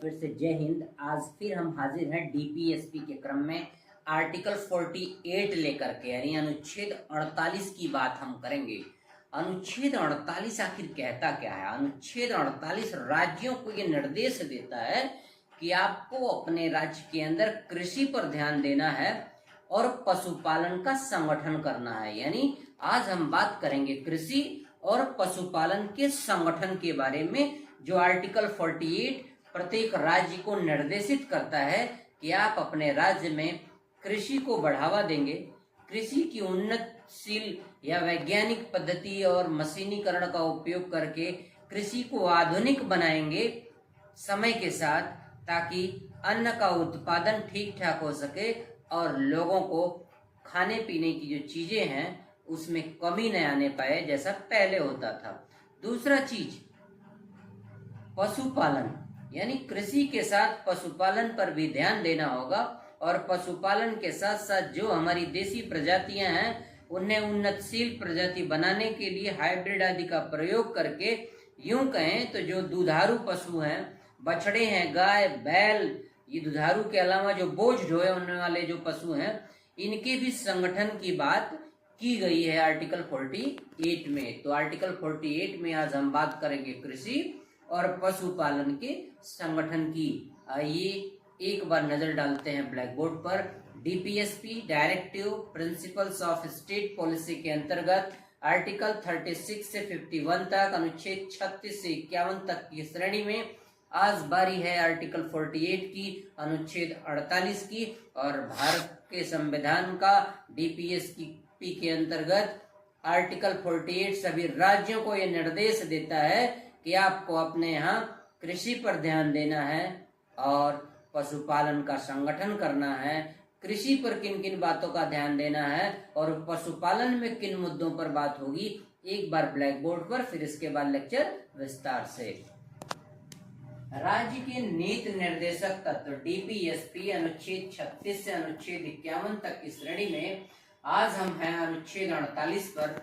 फिर से जय हिंद। आज फिर हम हाजिर हैं डीपीएसपी के क्रम में आर्टिकल 48 लेकर के, यानी अनुच्छेद 48 की बात हम करेंगे। अनुच्छेद 48 आखिर कहता क्या है? अनुच्छेद 48 राज्यों को ये निर्देश देता है कि आपको अपने राज्य के अंदर कृषि पर ध्यान देना है और पशुपालन का संगठन करना है। यानी आज हम बात करेंगे कृषि और पशुपालन के संगठन के बारे में, जो आर्टिकल 48 प्रत्येक राज्य को निर्देशित करता है कि आप अपने राज्य में कृषि को बढ़ावा देंगे, कृषि की उन्नतशील या वैज्ञानिक पद्धति और मशीनीकरण का उपयोग करके कृषि को आधुनिक बनाएंगे समय के साथ, ताकि अन्न का उत्पादन ठीक ठाक हो सके और लोगों को खाने पीने की जो चीजें हैं उसमें कमी न आने पाए जैसा पहले होता था। दूसरा चीज पशुपालन, यानी कृषि के साथ पशुपालन पर भी ध्यान देना होगा और पशुपालन के साथ साथ जो हमारी देसी प्रजातियां हैं उन्हें उन्नतशील प्रजाति बनाने के लिए हाइब्रिड आदि का प्रयोग करके, यूं कहें तो जो दुधारू पशु हैं, बछड़े हैं, गाय बैल, ये दुधारू के अलावा जो बोझ ढोने वाले जो पशु हैं, इनके भी संगठन की बात की गई है आर्टिकल 48 में। तो आर्टिकल 48 में आज हम बात करेंगे कृषि और पशुपालन के संगठन की। आइए एक बार नजर डालते हैं ब्लैक बोर्ड पर। DPSP directive principles of state policy के अंतर्गत आर्टिकल 36 से 51 तक, अनुच्छेद 36 से 51 तक की श्रेणी में आज बारी है आर्टिकल 48 की, अनुच्छेद 48 की। और भारत के संविधान का डीपीएसपी के अंतर्गत आर्टिकल 48 सभी राज्यों को यह निर्देश देता है कि आपको अपने यहाँ कृषि पर ध्यान देना है और पशुपालन का संगठन करना है। कृषि पर किन किन बातों का ध्यान देना है और पशुपालन में किन मुद्दों पर बात होगी, एक बार ब्लैक बोर्ड पर, फिर इसके बाद लेक्चर विस्तार से। राज्य के नीति निर्देशक तत्व डीपीएसपी अनुच्छेद 36 से अनुच्छेद 51 तक की श्रेणी में आज हम हैं अनुच्छेद 48 पर।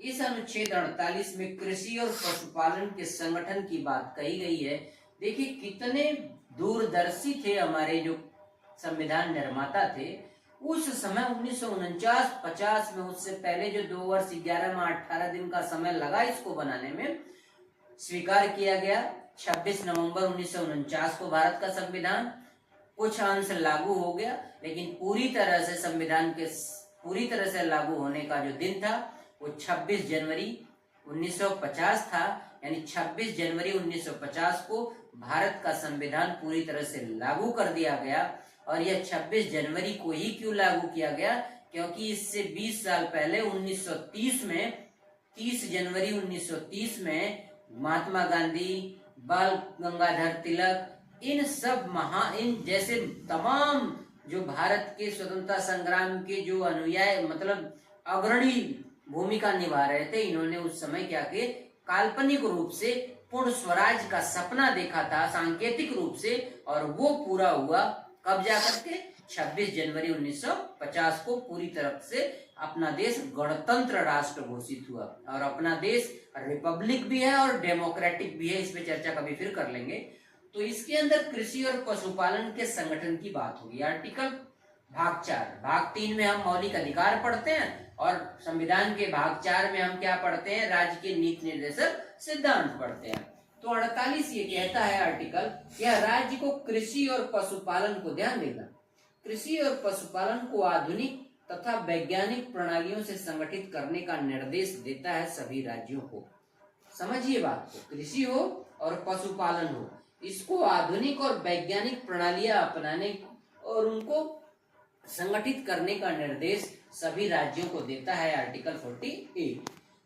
इस अनुच्छेद 48 में कृषि और पशुपालन के संगठन की बात कही गई है। देखिए कितने दूरदर्शी थे हमारे जो संविधान निर्माता थे उस समय 1949-50 में। उससे पहले जो 2 वर्ष 11 माह 18 दिन का समय लगा इसको बनाने में, स्वीकार किया गया 26 नवंबर 1949 को भारत का संविधान। कुछ अंश लागू हो गया, लेकिन पूरी तरह से संविधान के पूरी तरह से लागू होने का जो दिन था वो 26 जनवरी 1950 था। यानी 26 जनवरी 1950 को भारत का संविधान पूरी तरह से लागू कर दिया गया। और यह 26 जनवरी को ही क्यों लागू किया गया? क्योंकि इससे 20 साल पहले 1930 में, 30 जनवरी 1930 में महात्मा गांधी, बाल गंगाधर तिलक, इन जैसे तमाम जो भारत के स्वतंत्रता संग्राम के जो अनुयायी, मतलब अग्रणी भूमिका निभा रहे थे, इन्होंने उस समय क्या किए, काल्पनिक रूप से पूर्ण स्वराज का सपना देखा था सांकेतिक रूप से, और वो पूरा हुआ कब जाकर के 26 जनवरी 1950 को पूरी तरह से अपना देश गणतंत्र राष्ट्र घोषित हुआ। और अपना देश रिपब्लिक भी है और डेमोक्रेटिक भी है, इस पे चर्चा कभी फिर कर लेंगे। तो इसके अंदर कृषि और पशुपालन के संगठन की बात होगी। आर्टिकल भाग 4, भाग 3 में हम मौलिक अधिकार पढ़ते हैं और संविधान के भाग 4 में हम क्या पढ़ते हैं, राज्य के नीति निर्देशक सिद्धांत पढ़ते हैं। तो 48 ये कहता है आर्टिकल, यह राज्य को कृषि और पशुपालन को ध्यान देना, कृषि और पशुपालन को आधुनिक तथा वैज्ञानिक प्रणालियों से संगठित करने का निर्देश देता है सभी राज्यों को। समझिए बात को, कृषि हो और पशुपालन हो, इसको आधुनिक और वैज्ञानिक प्रणालियां अपनाने और उनको संगठित करने का निर्देश सभी राज्यों को देता है आर्टिकल 48।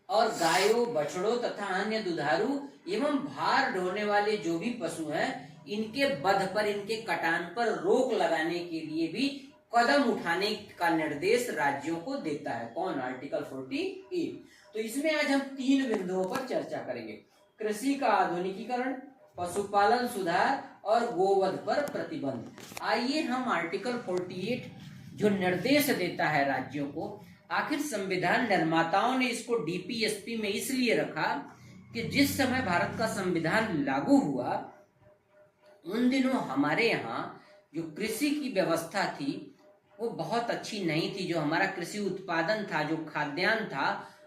और गायों, बछड़ों तथा अन्य दुधारू एवं भार ढोने वाले जो भी पशु हैं, इनके वध पर, इनके कटान पर रोक लगाने के लिए भी कदम उठाने का निर्देश राज्यों को देता है। कौन? आर्टिकल 48। तो इसमें आज हम 3 बिंदुओं पर चर्चा करेंगे, कृषि का आधुनिकीकरण, पशुपालन सुधार और गोवध पर प्रतिबंध। आइए हम आर्टिकल 48 जो निर्देश देता है राज्यों को, आखिर संविधान निर्माताओं ने इसको डीपीएसपी में इसलिए रखा कि जिस समय भारत का संविधान लागू हुआ उन दिनों हमारे यहाँ जो कृषि की व्यवस्था थी वो बहुत अच्छी नहीं थी। जो हमारा कृषि उत्पादन था, जो खाद्यान्न था,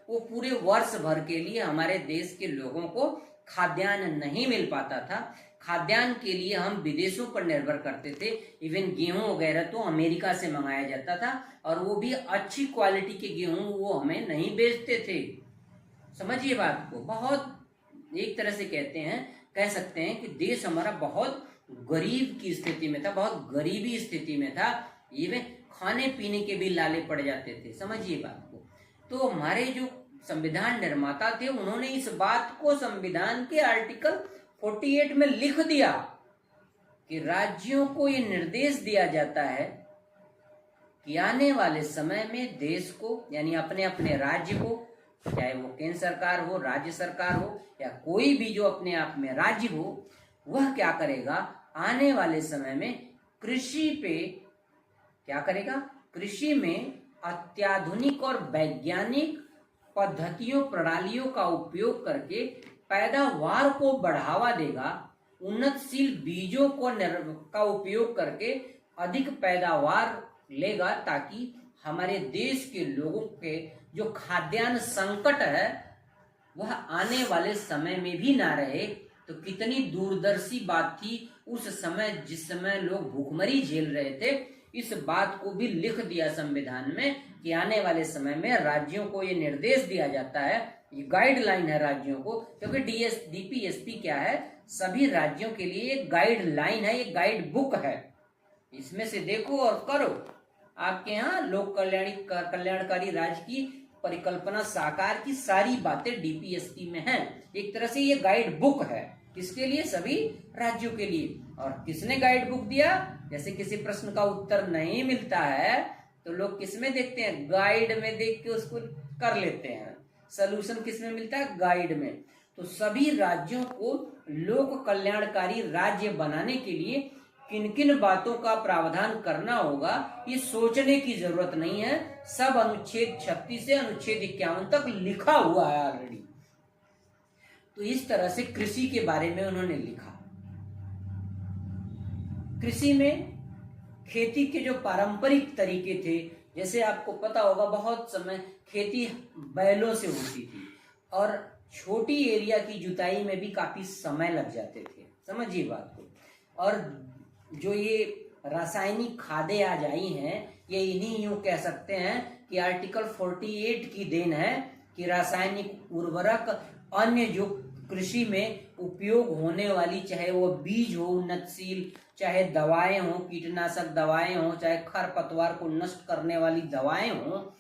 वो पूरे वर्ष भर के लिए हमारे देश के लोगों को खाद्यान्न नहीं मिल पाता था। खाद्यान्न के लिए हम विदेशों पर निर्भर करते थे। इवन गेहूं वगैरह तो अमेरिका से मंगाया जाता था, और वो भी अच्छी क्वालिटी के गेहूं वो हमें नहीं बेचते थे। समझिए बात को। बहुत एक तरह से कह सकते हैं कि देश हमारा बहुत गरीब की स्थिति में था, बहुत गरीबी स्थिति में था। इवन खाने पीने के भी लाले पड़ जाते थे। समझिए बात को। तो हमारे जो संविधान निर्माता थे उन्होंने इस बात को संविधान के आर्टिकल 48 में लिख दिया कि राज्यों को ये निर्देश दिया जाता है कि आने वाले समय में देश को, यानी अपने अपने राज्य को, चाहे वो केंद्र सरकार हो, राज्य सरकार हो, या कोई भी जो अपने आप में राज्य हो, वह क्या करेगा, आने वाले समय में कृषि पे क्या करेगा, कृषि में अत्याधुनिक और वैज्ञानिक पद्धतियों, प्रणालियों का उपयोग करके पैदावार को बढ़ावा देगा। उन्नतशील बीजों का उपयोग करके अधिक पैदावार लेगा, ताकि हमारे देश के लोगों के जो खाद्यान्न संकट है वह आने वाले समय में भी ना रहे। तो कितनी दूरदर्शी बात थी उस समय, जिस समय लोग भूखमरी झेल रहे थे। इस बात को भी लिख दिया संविधान में कि आने वाले समय में राज्यों को ये निर्देश दिया जाता है, ये गाइडलाइन है राज्यों को, क्योंकि डीपीएसपी क्या है, सभी राज्यों के लिए एक गाइडलाइन है, एक गाइड बुक है। इसमें से देखो और करो। आपके यहाँ लोक कल्याणकारी राज्य की परिकल्पना साकार की सारी बातें डीपीएसपी में हैं। एक तरह से ये गाइड बुक है, किसके लिए, सभी राज्यों के लिए। और किसने गाइड बुक दिया, जैसे किसी प्रश्न का उत्तर नहीं मिलता है तो लोग किसमें देखते हैं, गाइड में देख के उसको कर लेते हैं। सलूशन किसमें मिलता है, गाइड में। तो सभी राज्यों को लोक कल्याणकारी राज्य बनाने के लिए किन किन बातों का प्रावधान करना होगा, ये सोचने की जरूरत नहीं है। सब अनुच्छेद 36 से अनुच्छेद 51 तक लिखा हुआ है ऑलरेडी। तो इस तरह से कृषि के बारे में उन्होंने लिखा। कृषि में खेती के जो पारंपरिक तरीके थे, जैसे आपको पता होगा बहुत समय खेती बैलों से होती थी, और छोटी एरिया की जुताई में भी काफी समय लग जाते थे। समझिए बात को। और जो ये रासायनिक खादें आज आई हैं, ये इन्हीं यूं कह सकते हैं कि आर्टिकल 48 की देन है कि रासायनिक उर्वरक, अन्य जो कृषि में उपयोग होने वाली, चाहे वो बीज हो उन्नतशील, चाहे दवाएं हो, कीटनाशक दवाएं हो, चाहे खरपतवार को नष्ट करने वाली दवाएं हो,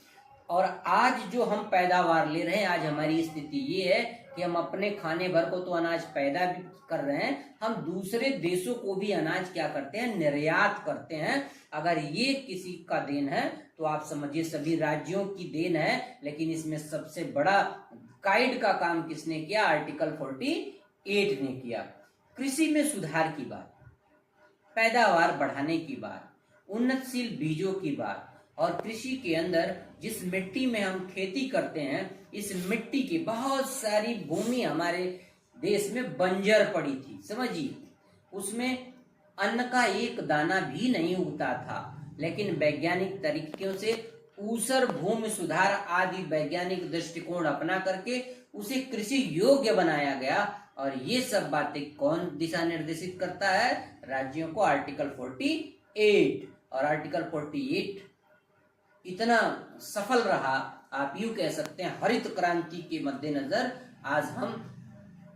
और आज जो हम पैदावार ले रहे हैं, आज हमारी स्थिति ये है कि हम अपने खाने भर को तो अनाज पैदा भी कर रहे हैं, हम दूसरे देशों को भी अनाज क्या करते हैं, निर्यात करते हैं। अगर ये किसी का देन है तो आप समझिए सभी राज्यों की देन है। लेकिन इसमें सबसे बड़ा गाइड का काम किसने किया, आर्टिकल 48 ने किया। कृषि में सुधार की बात, पैदावार बढ़ाने की बात, उन्नतशील बीजों की बात, और कृषि के अंदर जिस मिट्टी में हम खेती करते हैं, इस मिट्टी की बहुत सारी भूमि हमारे देश में बंजर पड़ी थी। समझिए, उसमें अन्न का एक दाना भी नहीं उगता था, लेकिन वैज्ञानिक तरीकों से ऊसर भूमि सुधार आदि वैज्ञानिक दृष्टिकोण अपना करके उसे कृषि योग्य बनाया गया। और ये सब बातें कौन दिशा निर्देशित करता है, राज्यों को, आर्टिकल 48। और आर्टिकल 48 इतना सफल रहा, आप यूं कह सकते हैं हरित क्रांति के मद्देनजर आज हम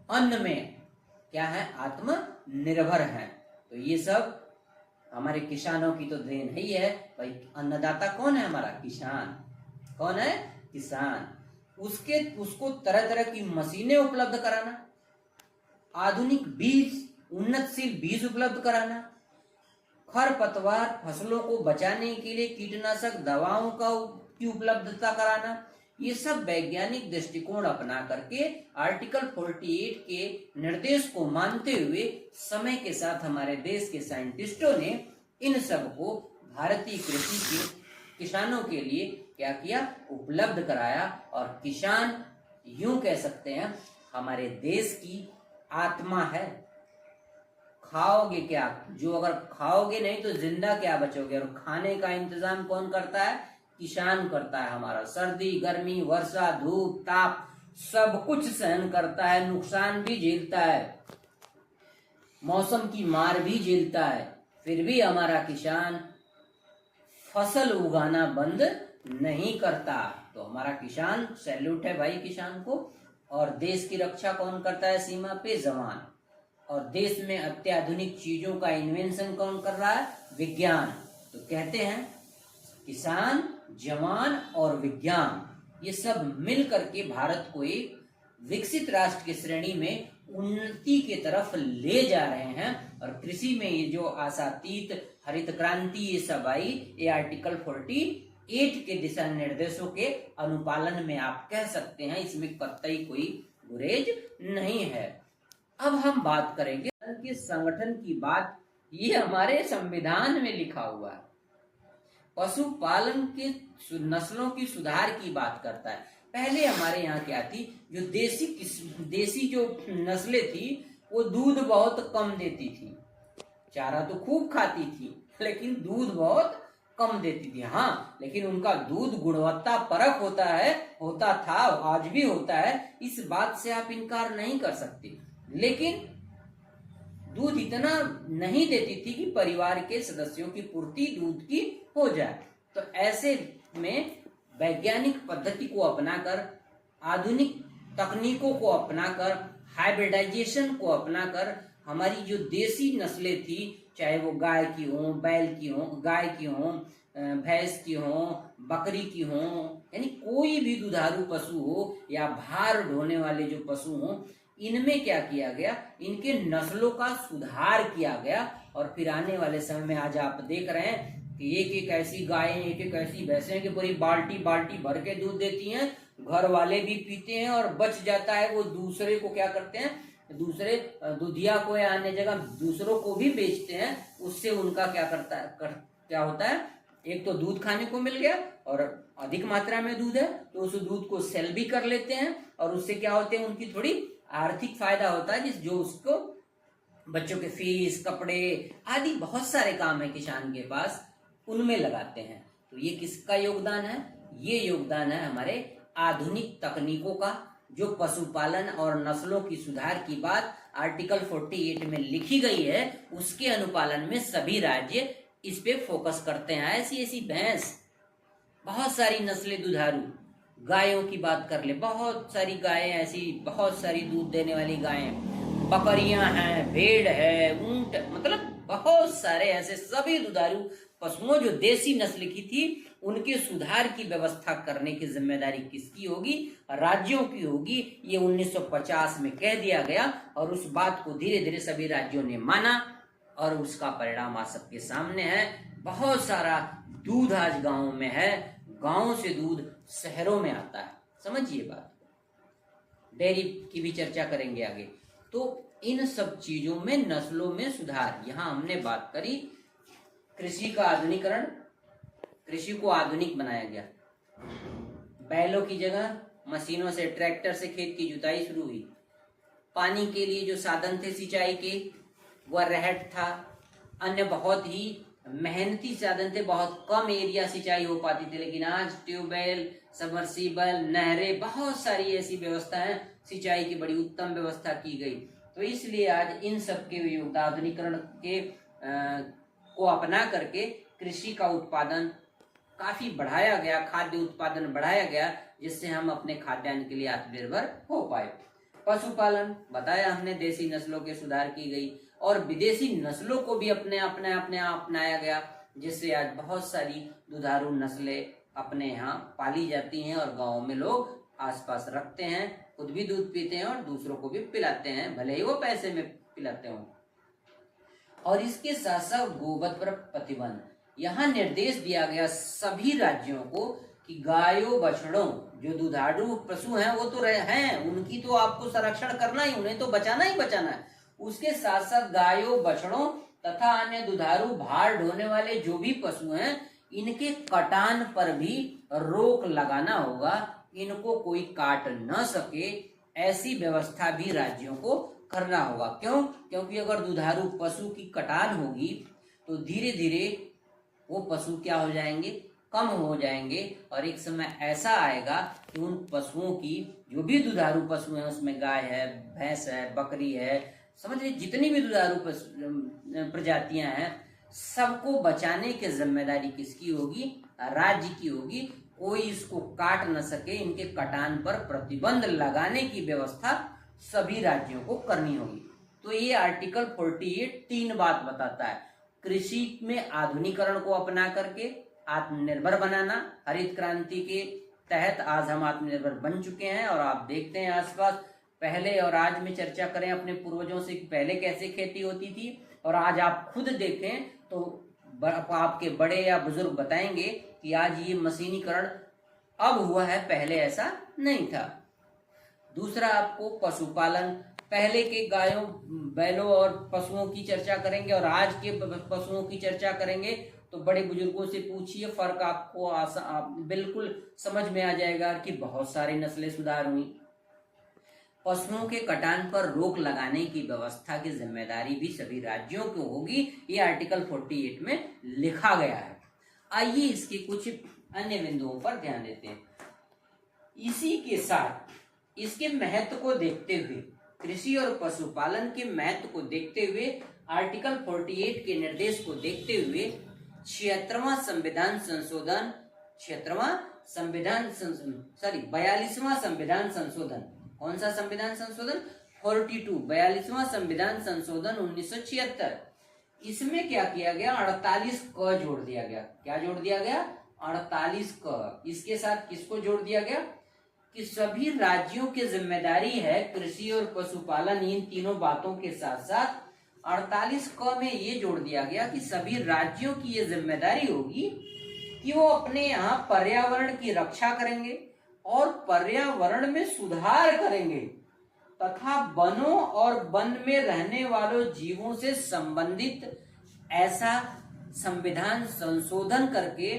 अन्न में क्या है, आत्मनिर्भर हैं। तो ये सब हमारे किसानों की तो देन ही है भाई। अन्नदाता कौन है, हमारा किसान। कौन है, किसान। उसको तरह तरह की मशीनें उपलब्ध कराना, आधुनिक बीज, उन्नतशील बीज उपलब्ध कराना, खरपतवार फसलों को बचाने के लिए कीटनाशक दवाओं की उपलब्धता कराना, ये सब वैज्ञानिक दृष्टिकोण अपना करके आर्टिकल 48 के निर्देश को मानते हुए समय के साथ हमारे देश के साइंटिस्टों ने इन सब को भारतीय कृषि के किसानों के लिए क्या किया, उपलब्ध कराया। और किसान यूं कह सकते हैं हमारे देश की आत्मा है। खाओगे क्या, जो अगर खाओगे नहीं तो जिंदा क्या बचोगे। और खाने का इंतजाम कौन करता है, किसान करता है हमारा। सर्दी गर्मी वर्षा धूप ताप सब कुछ सहन करता है, नुकसान भी झेलता है, मौसम की मार भी झेलता है, फिर भी हमारा किसान फसल उगाना बंद नहीं करता। तो हमारा किसान, सैल्यूट है भाई किसान को। और देश की रक्षा कौन करता है सीमा पे, जवान। और देश में अत्याधुनिक चीजों का इन्वेंशन कौन कर रहा है, विज्ञान। तो कहते हैं किसान, जवान और विज्ञान, ये सब मिल करके भारत को एक विकसित राष्ट्र की श्रेणी में उन्नति के तरफ ले जा रहे हैं। और कृषि में ये जो आशातीत हरित क्रांति ये सब आई, ये आर्टिकल 48 के दिशा निर्देशों के अनुपालन में आप कह सकते हैं, इसमें कतई कोई गुरेज नहीं है। अब हम बात करेंगे के संगठन की बात, ये हमारे संविधान में लिखा हुआ है। पशुपालन के नस्लों की सुधार की बात करता है। पहले हमारे यहाँ क्या थी, जो देसी जो नस्लें थी वो दूध बहुत कम देती थी, चारा तो खूब खाती थी लेकिन दूध बहुत कम देती थी। हाँ, लेकिन उनका दूध गुणवत्ता परक होता था, आज भी होता है, इस बात से आप इनकार नहीं कर सकते। लेकिन दूध इतना नहीं देती थी कि परिवार के सदस्यों की पूर्ति दूध की हो जाए। तो ऐसे में वैज्ञानिक पद्धति को अपनाकर, आधुनिक तकनीकों को अपनाकर, हाइब्रिडाइजेशन को अपनाकर हमारी जो देसी नस्लें थी, चाहे वो गाय की हो, बैल की हो, गाय की हो, भैंस की हो, बकरी की हो, यानी कोई भी दुधारू पशु हो या भार ढोने वाले जो पशु हो, इनमें क्या किया गया, इनके नस्लों का सुधार किया गया। और फिर आने वाले समय में आज आप देख रहे हैं कि एक एक ऐसी गायें, एक एक ऐसी भैंसें कि पूरी बाल्टी बाल्टी भर के दूध देती हैं, घर वाले भी पीते हैं और बच जाता है, वो दूसरे को क्या करते हैं, दूसरे दूधिया को या अन्य जगह दूसरों को भी बेचते हैं। उससे उनका क्या होता है, एक तो दूध खाने को मिल गया और अधिक मात्रा में दूध है तो उस दूध को सेल भी कर लेते हैं, और उससे क्या होते हैं, उनकी थोड़ी आर्थिक फायदा होता है, जो उसको बच्चों के फीस, कपड़े आदि बहुत सारे काम है किसान के पास, उनमें लगाते हैं। तो ये किसका योगदान है, ये योगदान है हमारे आधुनिक तकनीकों का। जो पशुपालन और नस्लों की सुधार की बात आर्टिकल 48 में लिखी गई है, उसके अनुपालन में सभी राज्य इस पे फोकस करते हैं। ऐसी ऐसी भैंस, बहुत सारी नस्लें दुधारू गायों की बात कर ले, बहुत सारी गायें ऐसी, बहुत सारी दूध देने वाली गायें, बकरियां हैं, भेड़ है, ऊंट, मतलब बहुत सारे ऐसे सभी दुधारू पशुओं जो देसी नस्ल की थी, उनके सुधार की व्यवस्था करने की जिम्मेदारी किसकी होगी, राज्यों की होगी। ये 1950 में कह दिया गया और उस बात को धीरे धीरे सभी राज्यों ने माना और उसका परिणाम आज सबके सामने है। बहुत सारा दूध आज गांवों में है, गांवों से दूध शहरों में आता है, समझिए बात। डेयरी की भी चर्चा करेंगे आगे। तो इन सब चीजों में, नस्लों में सुधार, यहाँ हमने बात करी कृषि का आधुनिकरण, कृषि को आधुनिक बनाया गया। बैलों की जगह मशीनों से, ट्रैक्टर से खेत की जुताई शुरू हुई। पानी के लिए जो साधन थे सिंचाई के, वह रहट था। अन्य बहुत ही मेहनती साधन थे, बहुत कम एरिया सिंचाई हो पाती थी। लेकिन आज ट्यूबवेल, सबमर्सिबल, नहरें, बहुत सारी ऐसी व्यवस्थाएं, सिंचाई की बड़ी उत्तम व्यवस्था की गई। तो इसलिए आज इन सब के आधुनिकरण के को अपना करके कृषि का उत्पादन काफी बढ़ाया गया, खाद्य उत्पादन बढ़ाया गया, जिससे हम अपने खाद्यान्न के लिए आत्मनिर्भर हो पाए। पशुपालन बताया हमने, देसी नस्लों के सुधार की गई और विदेशी नस्लों को भी अपने अपनाया गया, जिससे आज बहुत सारी दुधारू नस्लें अपने यहाँ पाली जाती हैं और गाँव में लोग आसपास रखते हैं, खुद भी दूध पीते हैं और दूसरों को भी पिलाते हैं, भले ही वो पैसे में पिलाते हों। और इसके साथ साथ गोवध पर प्रतिबंध, यहाँ निर्देश दिया गया सभी राज्यों को कि गायों बछड़ों, जो दुधारू पशु हैं वो तो हैं, उनकी तो आपको संरक्षण करना ही, उन्हें तो बचाना ही बचाना है। उसके साथ साथ गायों बछड़ों तथा अन्य दुधारू भार ढोने वाले जो भी पशु हैं, इनके कटान पर भी रोक लगाना होगा, इनको कोई काट न सके, ऐसी व्यवस्था भी राज्यों को करना होगा। क्यों? क्योंकि अगर दुधारू पशु की कटान होगी तो धीरे धीरे वो पशु क्या हो जाएंगे, कम हो जाएंगे, और एक समय ऐसा आएगा कि उन पशुओं की, जो भी दुधारू पशु हैं, उसमें गाय है, भैंस है, बकरी है, समझ लीजिए जितनी भी दुधारू प्रजातियां हैं, सबको बचाने की जिम्मेदारी किसकी होगी? राज्य की होगी। कोई इसको काट न सके, इनके कटान पर प्रतिबंध लगाने की व्यवस्था सभी राज्यों को करनी होगी। तो ये आर्टिकल 48 तीन बात बताता है। कृषि में आधुनिकीकरण को अपना करके आत्मनिर्भर बनाना। हरित क्रांति के तहत आज हम आत्मनिर्भर बन चुके हैं, और आप देखते हैं आसपास, पहले और आज में चर्चा करें अपने पूर्वजों से, पहले कैसे खेती होती थी और आज आप खुद देखें तो आपके बड़े या बुजुर्ग बताएंगे कि आज ये मशीनीकरण अब हुआ है, पहले ऐसा नहीं था। दूसरा, आपको पशुपालन, पहले के गायों, बैलों और पशुओं की चर्चा करेंगे और आज के पशुओं की चर्चा करेंगे, तो बड़े बुजुर्गों से पूछिए, फर्क आपको बिल्कुल समझ में आ जाएगा कि बहुत सारी नस्लें सुधार हुई। पशुओं के कटान पर रोक लगाने की व्यवस्था की जिम्मेदारी भी सभी राज्यों को होगी, ये आर्टिकल 48 में लिखा गया है। आइए इसके कुछ अन्य बिंदुओं पर ध्यान देते हैं। इसी के साथ इसके महत्व को देखते हुए, कृषि और पशुपालन के महत्व को देखते हुए, आर्टिकल 48 के निर्देश को देखते हुए 46वां संविधान संशोधन, 42वां संविधान संशोधन, कौन सा संविधान संशोधन? 42वां संविधान संशोधन 1976। इसमें क्या किया गया? 48 क जोड़ दिया गया। क्या जोड़ दिया गया? 48 क। इसके साथ किसको जोड़ दिया गया? कि सभी राज्यों की जिम्मेदारी है कृषि और पशुपालन। इन तीनों बातों के साथ साथ 48 क में ये जोड़ दिया गया कि सभी राज्यों की ये जिम्मेदारी होगी कि वो अपने यहाँ पर्यावरण की रक्षा करेंगे और पर्यावरण में सुधार करेंगे तथा वनों और वन में रहने वालों जीवों से संबंधित ऐसा संविधान संशोधन करके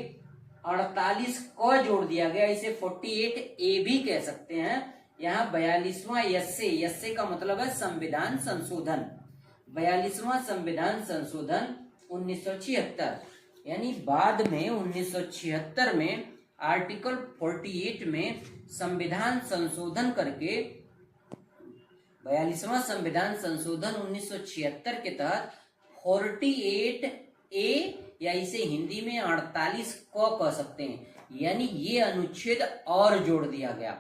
48 क जोड़ दिया गया। इसे 48A भी कह सकते हैं। यहाँ 42वां यस्से का मतलब है संविधान संशोधन। 42वां संविधान संशोधन 1976, यानी बाद में 1976 में आर्टिकल 48 में संविधान संशोधन करके 42वां संविधान संशोधन 1976 के तहत 48A, या इसे हिंदी में 48 क कह सकते हैं, यानी ये अनुच्छेद और जोड़ दिया गया।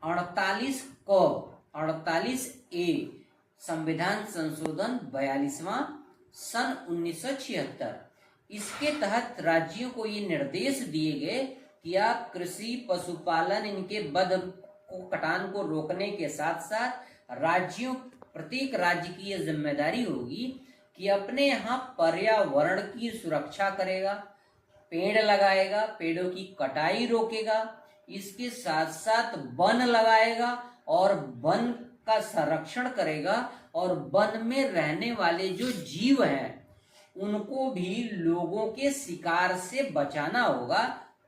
48 क, 48A संविधान संशोधन 42वां सन 1976। इसके तहत राज्यों को ये निर्देश दिए गए कि आप कृषि, पशुपालन, इनके वध को, कटान को रोकने के साथ साथ प्रत्येक राज्य की यह जिम्मेदारी होगी कि अपने यहाँ पर्यावरण की सुरक्षा करेगा, पेड़ लगाएगा, पेड़ों की कटाई रोकेगा, इसके साथ साथ वन लगाएगा और वन का संरक्षण करेगा, और वन में रहने वाले जो जीव हैं उनको भी लोगों के शिकार से बचाना होगा।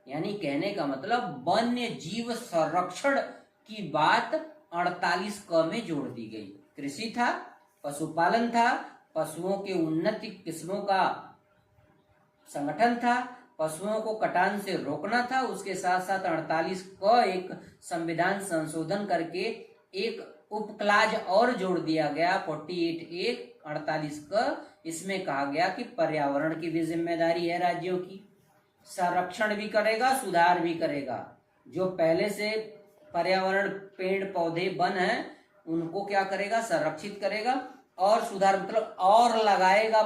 यानी कहने का मतलब वन्य जीव संरक्षण की बात 48 क में जोड़ दी गई। कृषि था, पशुपालन था, पशुओं के उन्नत किस्मों का संगठन था, पशुओं को कटान से रोकना था, उसके साथ साथ 48 क एक संविधान संशोधन करके एक उपक्लाज और जोड़ दिया गया 48A 48 क। इसमें कहा गया कि पर्यावरण की भी जिम्मेदारी है राज्यों की, संरक्षण भी करेगा, सुधार भी करेगा। जो पहले से पर्यावरण, पेड़ पौधे, वन है, उनको क्या करेगा? संरक्षित करेगा, और सुधार मतलब और लगाएगा,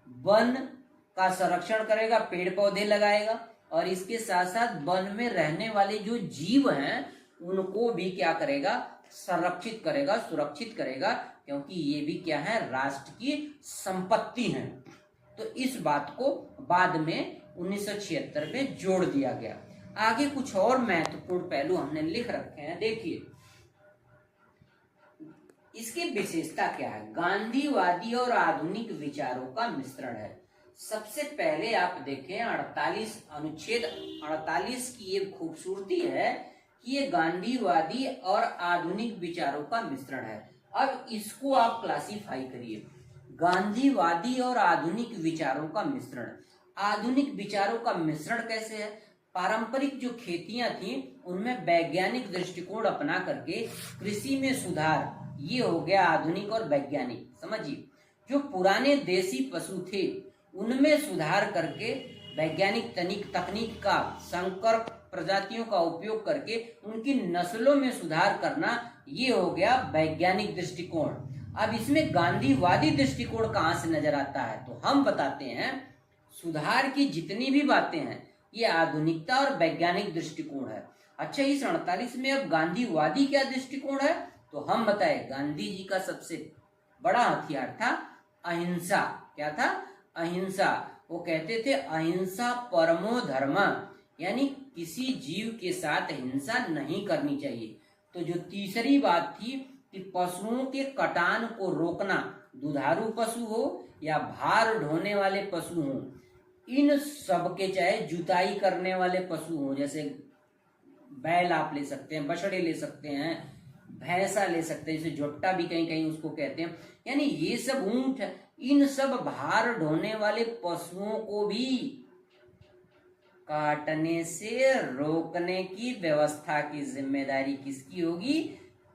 वन का संरक्षण करेगा, पेड़ पौधे लगाएगा, और इसके साथ साथ वन में रहने वाले जो जीव हैं उनको भी क्या करेगा? संरक्षित करेगा, सुरक्षित करेगा, क्योंकि ये भी क्या है? राष्ट्र की संपत्ति है। तो इस बात को बाद में 1976 में जोड़ दिया गया। आगे कुछ और महत्वपूर्ण पहलू हमने लिख रखे हैं, देखिए इसकी विशेषता क्या है। गांधीवादी और आधुनिक विचारों का मिश्रण है। सबसे पहले आप देखें 48 अनुच्छेद 48 की ये खूबसूरती है कि ये गांधीवादी और आधुनिक विचारों का मिश्रण है। अब इसको आप क्लासिफाई करिए, गांधीवादी और आधुनिक विचारों का मिश्रण। आधुनिक विचारों का मिश्रण कैसे है? पारंपरिक जो खेतियां थी उनमें वैज्ञानिक दृष्टिकोण अपना करके कृषि में सुधार, ये हो गया आधुनिक और वैज्ञानिक। समझिए, जो पुराने देसी पशु थे उनमें सुधार करके वैज्ञानिक तकनीक का, संकर प्रजातियों का उपयोग करके उनकी नस्लों में सुधार करना, ये हो गया वैज्ञानिक दृष्टिकोण। अब इसमें गांधीवादी दृष्टिकोण कहां से नजर आता है? तो हम बताते हैं, सुधार की जितनी भी बातें हैं ये आधुनिकता और वैज्ञानिक दृष्टिकोण है। अच्छा, इस 48 में अब गांधीवादी क्या दृष्टिकोण है? तो हम बताए, गांधी जी का सबसे बड़ा हथियार था अहिंसा। क्या था? अहिंसा। वो कहते थे अहिंसा परमो धर्म, यानी किसी जीव के साथ हिंसा नहीं करनी चाहिए। तो जो तीसरी बात थी कि पशुओं के कटान को रोकना, दुधारू पशु हो या भार ढोने वाले पशु हो, इन सब के, चाहे जुताई करने वाले पशु हो, जैसे बैल आप ले सकते हैं, बछड़े ले सकते हैं, भैंसा ले सकते हैं, जैसे झोट्टा भी कहीं कहीं उसको कहते हैं, यानी ये सब ऊंट, इन सब भार ढोने वाले पशुओं को भी काटने से रोकने की व्यवस्था की जिम्मेदारी किसकी होगी?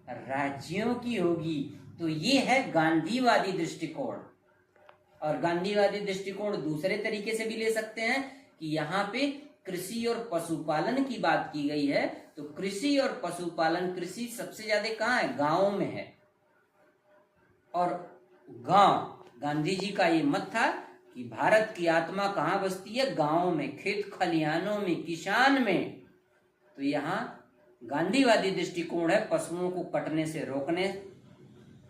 राज्यों की होगी। तो ये है गांधीवादी दृष्टिकोण। और गांधीवादी दृष्टिकोण दूसरे तरीके से भी ले सकते हैं कि यहाँ पे कृषि और पशुपालन की बात की गई है, तो कृषि और पशुपालन, कृषि सबसे ज्यादा कहाँ है? गांव में है। और गांव, गांधी जी का ये मत था कि भारत की आत्मा कहाँ बसती है? गांव में, खेत खलिहानों में, किसान में। तो यहाँ गांधीवादी दृष्टिकोण है पशुओं को कटने से रोकने,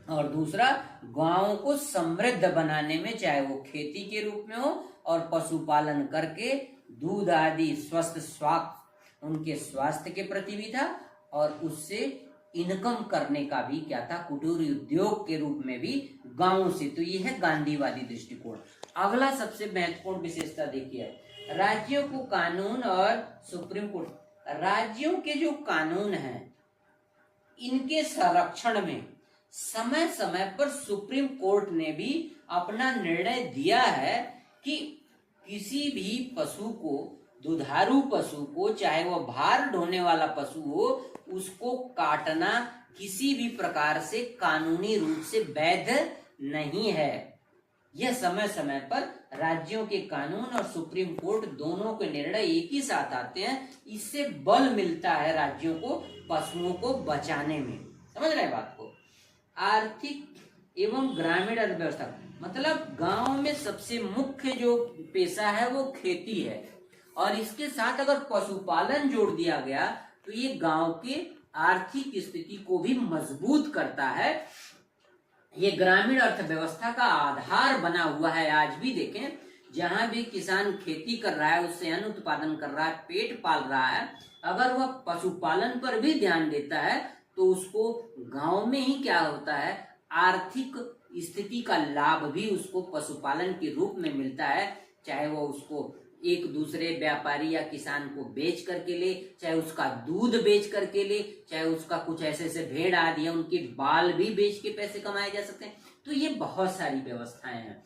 और दूसरा गांवों को समृद्ध बनाने में, चाहे वो खेती के रूप में हो और पशुपालन करके दूध आदि स्वस्थ स्वास्थ्य, उनके स्वास्थ्य के प्रति भी था, और उससे इनकम करने का भी क्या था? कुटीर उद्योग के रूप में भी गांवों से। तो ये है गांधीवादी दृष्टिकोण। अगला सबसे महत्वपूर्ण विशेषता देखिए, राज्यों को कानून और सुप्रीम कोर्ट। राज्यों के जो कानून हैं इनके संरक्षण में समय समय पर सुप्रीम कोर्ट ने भी अपना निर्णय दिया है कि किसी भी पशु को, दुधारू पशु को, चाहे वो भार ढोने वाला पशु हो, उसको काटना किसी भी प्रकार से कानूनी रूप से वैध नहीं है। यह समय समय पर राज्यों के कानून और सुप्रीम कोर्ट दोनों के निर्णय एक ही साथ आते हैं। इससे बल मिलता है राज्यों को पशुओं को बचाने में। समझ रहे हैं बात को? आर्थिक एवं ग्रामीण अर्थव्यवस्था, मतलब गांव में सबसे मुख्य जो पेशा है वो खेती है, और इसके साथ अगर पशुपालन जोड़ दिया गया तो ये गांव के आर्थिक स्थिति को भी मजबूत करता है। ये ग्रामीण अर्थव्यवस्था का आधार बना हुआ है। आज भी देखें, जहां भी किसान खेती कर रहा है, उससे अन्न उत्पादन कर रहा है, पेट पाल रहा है, अगर वह पशुपालन पर भी ध्यान देता है तो उसको गांव में ही क्या होता है? आर्थिक स्थिति का लाभ भी उसको पशुपालन के रूप में मिलता है। चाहे वो उसको एक दूसरे व्यापारी या किसान को बेच करके ले, चाहे उसका दूध बेच करके ले, चाहे उसका कुछ ऐसे ऐसे भेड़ आदि है उनके बाल भी बेच के पैसे कमाए जा सकते हैं। तो ये बहुत सारी व्यवस्थाएं हैं।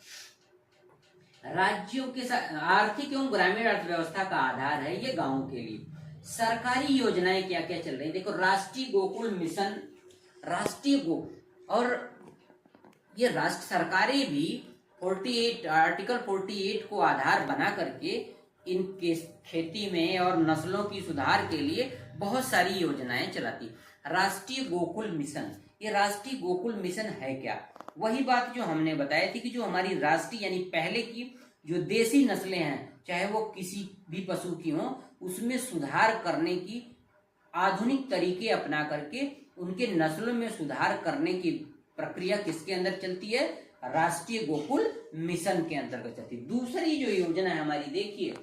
राज्यों के साथ आर्थिक एवं ग्रामीण अर्थव्यवस्था का आधार है ये गांवों के लिए। सरकारी योजनाएं क्या क्या चल रही है? देखो, राष्ट्रीय गोकुल मिशन, राष्ट्रीय गो, और ये राष्ट्र सरकारें भी 48 आर्टिकल 48 को आधार बना करके इनके खेती में और नस्लों की सुधार के लिए बहुत सारी योजनाएं चलाती। राष्ट्रीय गोकुल मिशन, ये राष्ट्रीय गोकुल मिशन है क्या? वही बात जो हमने बताई थी कि जो हमारी राष्ट्रीय यानी पहले की जो देसी नस्लें हैं, चाहे वो किसी भी पशु की हो, उसमें सुधार करने की आधुनिक तरीके अपना करके उनके नस्लों में सुधार करने की प्रक्रिया किसके अंदर चलती है? राष्ट्रीय गोकुल मिशन के अंतर्गत चलती है। दूसरी जो योजना है हमारी, देखिए,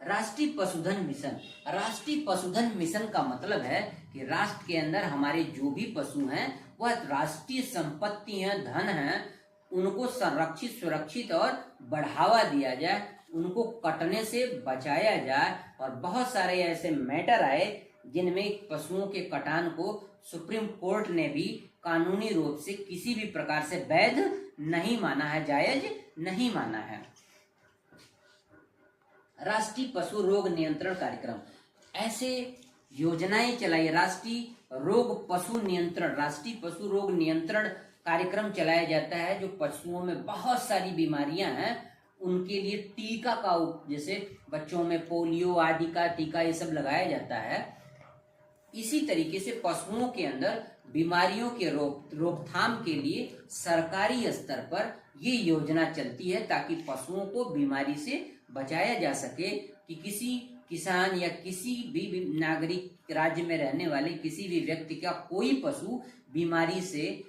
राष्ट्रीय पशुधन मिशन। राष्ट्रीय पशुधन मिशन का मतलब है कि राष्ट्र के अंदर हमारे जो भी पशु हैं वह राष्ट्रीय संपत्ति है, धन है, उनको संरक्षित, सुरक्षित और बढ़ावा दिया जाए, उनको कटने से बचाया जाए। और बहुत सारे ऐसे मैटर आए जिनमें पशुओं के कटान को सुप्रीम कोर्ट ने भी कानूनी रूप से किसी भी प्रकार से वैध नहीं माना है, जायज नहीं माना है। राष्ट्रीय पशु रोग नियंत्रण कार्यक्रम, ऐसे योजनाएं चलाई। राष्ट्रीय पशु रोग नियंत्रण कार्यक्रम चलाया जाता है, जो पशुओं में बहुत सारी बीमारियां हैं उनके लिए टीका का, जैसे बच्चों में पोलियो आदि का टीका ये सब लगाया जाता है। इसी तरीके से पशुओं के अंदर बीमारियों के रोकथाम के लिए सरकारी स्तर पर ये योजना चलती है, ताकि पशुओं को बीमारी से बचाया जा सके कि किसी किसान या किसी भी नागरिक, राज्य में रहने वाले किसी भी व्यक्ति का कोई पशु बीमारी से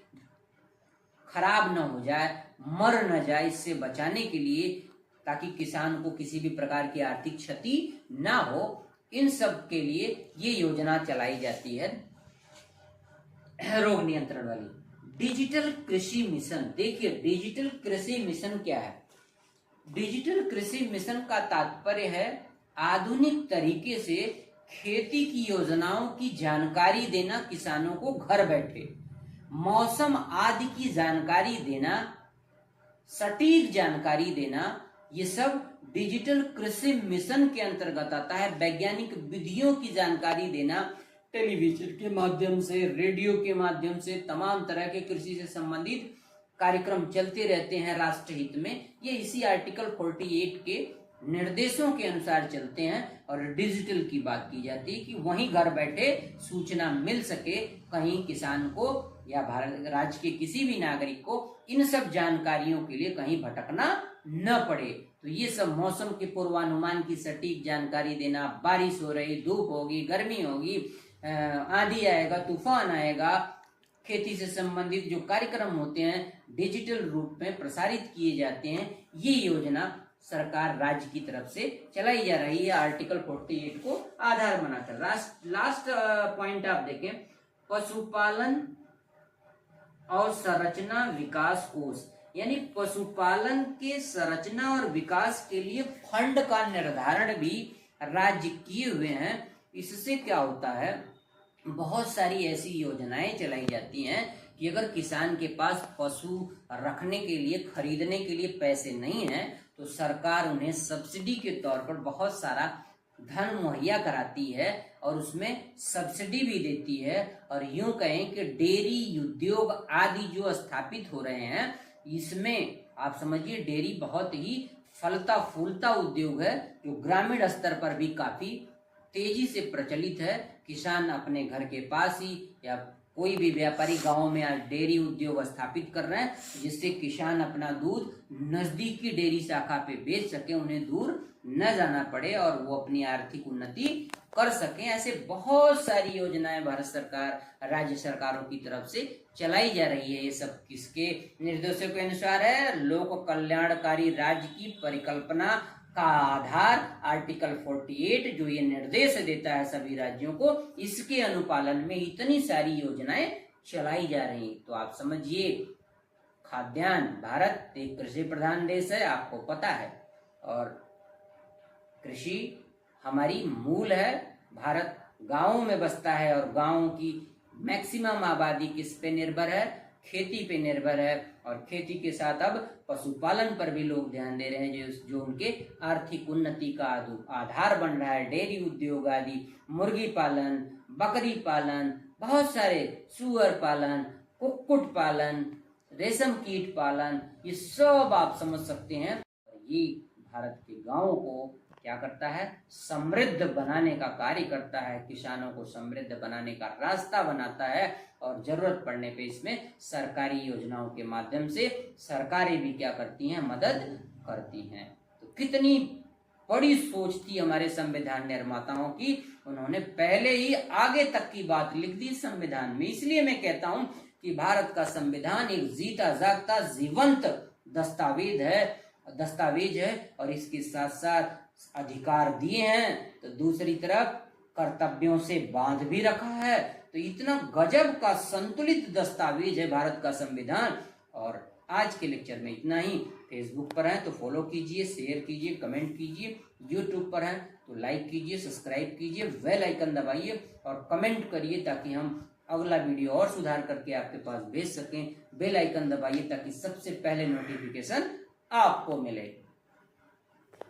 खराब न हो जाए, मर न जाए। इससे बचाने के लिए, ताकि किसान को किसी भी प्रकार की आर्थिक क्षति ना हो, इन सब के लिए ये योजना चलाई जाती है रोग नियंत्रण वाली। डिजिटल कृषि मिशन, देखिए डिजिटल कृषि मिशन क्या है। डिजिटल कृषि मिशन का तात्पर्य है आधुनिक तरीके से खेती की योजनाओं की जानकारी देना किसानों को, घर बैठे मौसम आदि की जानकारी देना, सटीक जानकारी देना, ये सब डिजिटल कृषि मिशन के अंतर्गत आता है। वैज्ञानिक विधियों की जानकारी देना, टेलीविजन के माध्यम से, रेडियो के माध्यम से तमाम तरह के कृषि से संबंधित कार्यक्रम चलते रहते हैं राष्ट्र हित में। ये इसी आर्टिकल 48 के निर्देशों के अनुसार चलते हैं। और डिजिटल की बात की जाती है कि वहीं घर बैठे सूचना मिल सके, कहीं किसान को या भारत राज्य के किसी भी नागरिक को इन सब जानकारियों के लिए कहीं भटकना न पड़े। तो ये सब मौसम के पूर्वानुमान की सटीक जानकारी देना, बारिश हो रही, धूप होगी, गर्मी होगी, आंधी आएगा, तूफान आएगा, खेती से संबंधित जो कार्यक्रम होते हैं डिजिटल रूप में प्रसारित किए जाते हैं। ये योजना सरकार राज्य की तरफ से चलाई जा रही है आर्टिकल 48 को आधार बनाकर। लास्ट पॉइंट आप देखें, पशुपालन और संरचना विकास कोष, यानी पशुपालन के संरचना और विकास के लिए फंड का निर्धारण भी राज्य किए हुए हैं। इससे क्या होता है, बहुत सारी ऐसी योजनाएं चलाई जाती हैं कि अगर किसान के पास पशु रखने के लिए, खरीदने के लिए पैसे नहीं हैं, तो सरकार उन्हें सब्सिडी के तौर पर बहुत सारा धन मुहैया कराती है और उसमें सब्सिडी भी देती है। और यूं कहें कि डेयरी उद्योग आदि जो स्थापित हो रहे हैं, इसमें आप समझिए डेयरी बहुत ही फलता फूलता उद्योग है, जो ग्रामीण स्तर पर भी काफी तेजी से प्रचलित है। किसान अपने घर के पास ही या कोई भी व्यापारी गांव में आज डेयरी उद्योग स्थापित कर रहे हैं, जिससे किसान अपना दूध नजदीकी डेयरी शाखा पे बेच सके, उन्हें दूर न जाना पड़े और वो अपनी आर्थिक उन्नति कर सकें। ऐसे बहुत सारी योजनाएं भारत सरकार, राज्य सरकारों की तरफ से चलाई जा रही है। ये सब किसके निर्देशों के अनुसार है? लोक कल्याणकारी राज्य की परिकल्पना का आधार आर्टिकल 48 जो ये निर्देश देता है सभी राज्यों को, इसके अनुपालन में इतनी सारी योजनाएं चलाई जा रही। तो आप समझिए, खाद्यान्न, भारत एक कृषि प्रधान देश है, आपको पता है, और कृषि हमारी मूल है। भारत गांवों में बसता है और गांवों की मैक्सिमम आबादी किस पे निर्भर है? खेती पे निर्भर है। और खेती के साथ अब पशुपालन पर भी लोग ध्यान दे रहे हैं, जो उनके आर्थिक उन्नति का आधार बन रहा है। डेयरी उद्योग आदि, मुर्गी पालन, बकरी पालन, बहुत सारे सूअर पालन, कुक्कुट पालन, रेशम कीट पालन, ये सब आप समझ सकते हैं। ये भारत के गांवों को क्या करता है? समृद्ध बनाने का कार्य करता है, किसानों को समृद्ध बनाने का रास्ता बनाता है। और जरूरत पड़ने पे इसमें सरकारी योजनाओं के माध्यम से सरकारें भी क्या करती हैं? मदद करती हैं। तो कितनी बड़ी सोच थी हमारे संविधान निर्माताओं की, उन्होंने पहले ही आगे तक की बात लिख दी संविधान में। इसलिए मैं कहता हूं कि भारत का संविधान एक जीता जागता जीवंत दस्तावेज है और इसके साथ साथ अधिकार दिए हैं, तो दूसरी तरफ कर्तव्यों से बांध भी रखा है। तो इतना गजब का संतुलित दस्तावेज है भारत का संविधान। और आज के लेक्चर में इतना ही। फेसबुक पर हैं तो फॉलो कीजिए, शेयर कीजिए, कमेंट कीजिए। यूट्यूब पर हैं तो लाइक कीजिए, सब्सक्राइब कीजिए, बेल आइकन दबाइए और कमेंट करिए, ताकि हम अगला वीडियो और सुधार करके आपके पास भेज सकें। बेल आइकन दबाइए ताकि सबसे पहले नोटिफिकेशन आपको मिले।